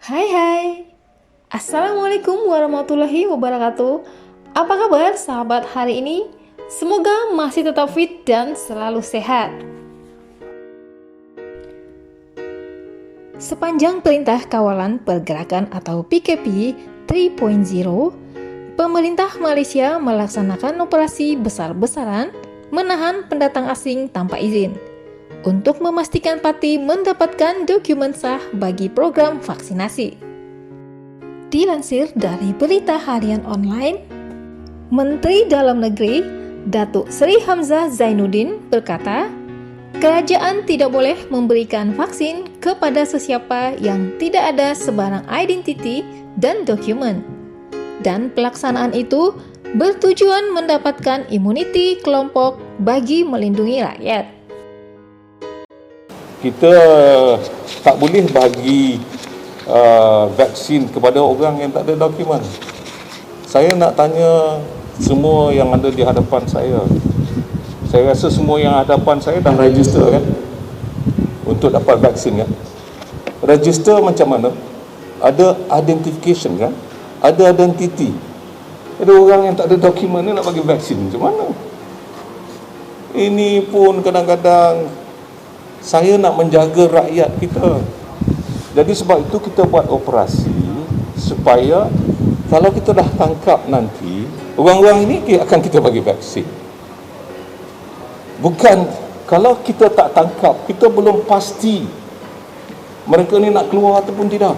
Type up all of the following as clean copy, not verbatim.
Hai hai, Assalamualaikum warahmatullahi wabarakatuh. Apa kabar sahabat hari ini? Semoga masih tetap fit dan selalu sehat. Sepanjang Perintah Kawalan Pergerakan atau PKP 3.0, pemerintah Malaysia melaksanakan operasi besar-besaran menahan pendatang asing tanpa izin untuk memastikan parti mendapatkan dokumen sah bagi program vaksinasi. Dilansir dari berita harian online, Menteri Dalam Negeri Datuk Seri Hamzah Zainuddin berkata, kerajaan tidak boleh memberikan vaksin kepada sesiapa yang tidak ada sebarang identiti dan dokumen. Dan pelaksanaan itu bertujuan mendapatkan imuniti kelompok bagi melindungi rakyat. Kita tak boleh bagi vaksin kepada orang yang tak ada dokumen. Saya nak tanya semua yang ada di hadapan saya. Saya rasa semua yang hadapan saya dah register kan untuk dapat vaksin kan. Register macam mana? Ada identification kan? Ada identity. Ada orang yang tak ada dokumen ni nak bagi vaksin macam mana? Ini pun kadang-kadang saya nak menjaga rakyat kita. Jadi sebab itu kita buat operasi supaya kalau kita dah tangkap nanti, orang-orang ini akan kita bagi vaksin. Bukan kalau kita tak tangkap, kita belum pasti mereka ni nak keluar ataupun tidak.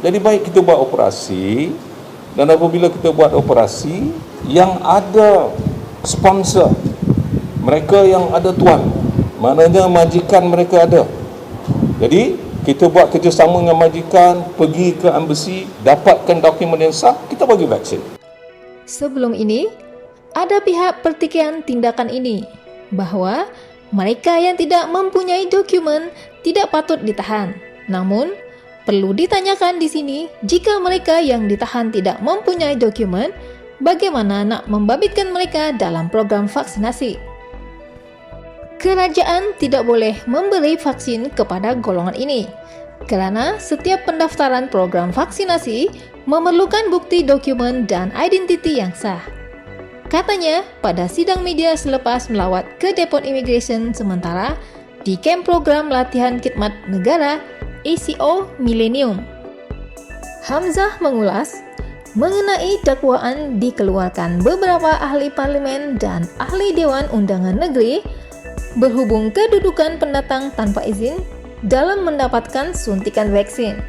Jadi baik kita buat operasi, dan apabila kita buat operasi yang ada sponsor, mereka yang ada tuan, maknanya majikan mereka ada. Jadi kita buat kerjasama dengan majikan, pergi ke embassy, dapatkan dokumen yang sah, kita bagi vaksin. Sebelum ini, ada pihak pertikaian tindakan ini, bahawa mereka yang tidak mempunyai dokumen tidak patut ditahan. Namun, perlu ditanyakan di sini, jika mereka yang ditahan tidak mempunyai dokumen, bagaimana nak membabitkan mereka dalam program vaksinasi? Kerajaan tidak boleh memberi vaksin kepada golongan ini kerana setiap pendaftaran program vaksinasi memerlukan bukti dokumen dan identiti yang sah. Katanya pada sidang media selepas melawat ke Depot Imigresen sementara di kem program latihan khidmat negara ACO Millennium. Hamzah mengulas mengenai dakwaan dikeluarkan beberapa ahli parlimen dan ahli Dewan Undangan Negeri berhubung kedudukan pendatang tanpa izin dalam mendapatkan suntikan vaksin.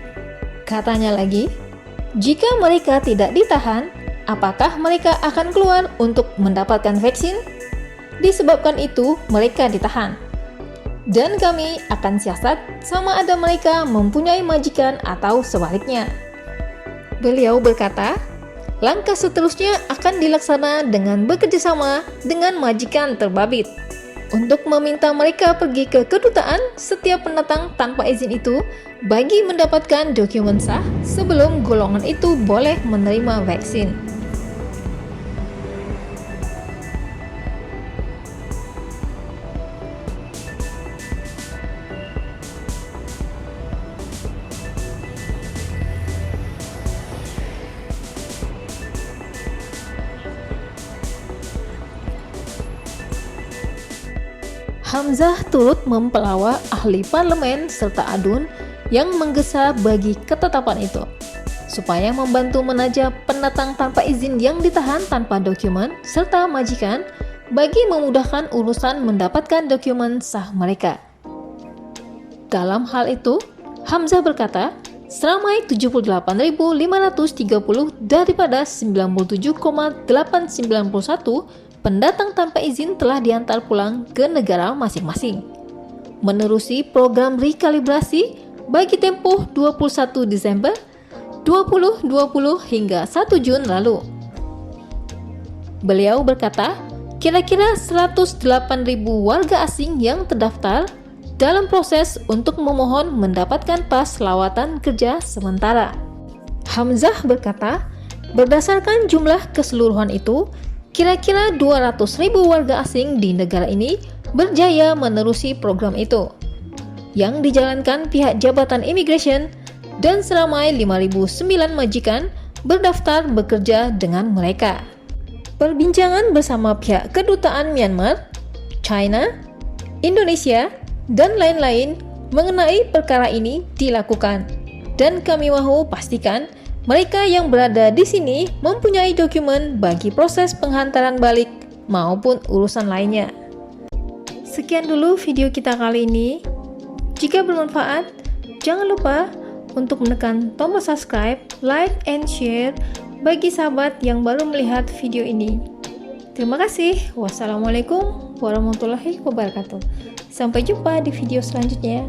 Katanya lagi, jika mereka tidak ditahan, apakah mereka akan keluar untuk mendapatkan vaksin? Disebabkan itu, mereka ditahan. Dan kami akan siasat sama ada mereka mempunyai majikan atau sebaliknya. Beliau berkata, langkah seterusnya akan dilaksana dengan bekerjasama dengan majikan terbabit untuk meminta mereka pergi ke kedutaan setiap pendatang tanpa izin itu bagi mendapatkan dokumen sah sebelum golongan itu boleh menerima vaksin. Hamzah turut mempelawak ahli parlemen serta adun yang menggesa bagi ketetapan itu, supaya membantu menajab pendatang tanpa izin yang ditahan tanpa dokumen serta majikan bagi memudahkan urusan mendapatkan dokumen sah mereka. Dalam hal itu, Hamzah berkata, seramai 78.530 daripada 97,891 pendatang tanpa izin telah diantar pulang ke negara masing-masing menerusi program rekalibrasi bagi tempoh 21 Disember 2020 hingga 1 Jun lalu. Beliau berkata, kira-kira 108.000 warga asing yang terdaftar dalam proses untuk memohon mendapatkan pas lawatan kerja sementara. Hamzah berkata, berdasarkan jumlah keseluruhan itu, kira-kira 200.000 warga asing di negara ini berjaya menerusi program itu, yang dijalankan pihak Jabatan Imigresen dan seramai 5.009 majikan berdaftar bekerja dengan mereka. Perbincangan bersama pihak kedutaan Myanmar, China, Indonesia, dan lain-lain mengenai perkara ini dilakukan. Dan kami mahu pastikan mereka yang berada di sini mempunyai dokumen bagi proses penghantaran balik maupun urusan lainnya. Sekian dulu video kita kali ini. Jika bermanfaat, jangan lupa untuk menekan tombol subscribe, like, and share bagi sahabat yang baru melihat video ini. Terima kasih. Wassalamualaikum warahmatullahi wabarakatuh. Sampai jumpa di video selanjutnya.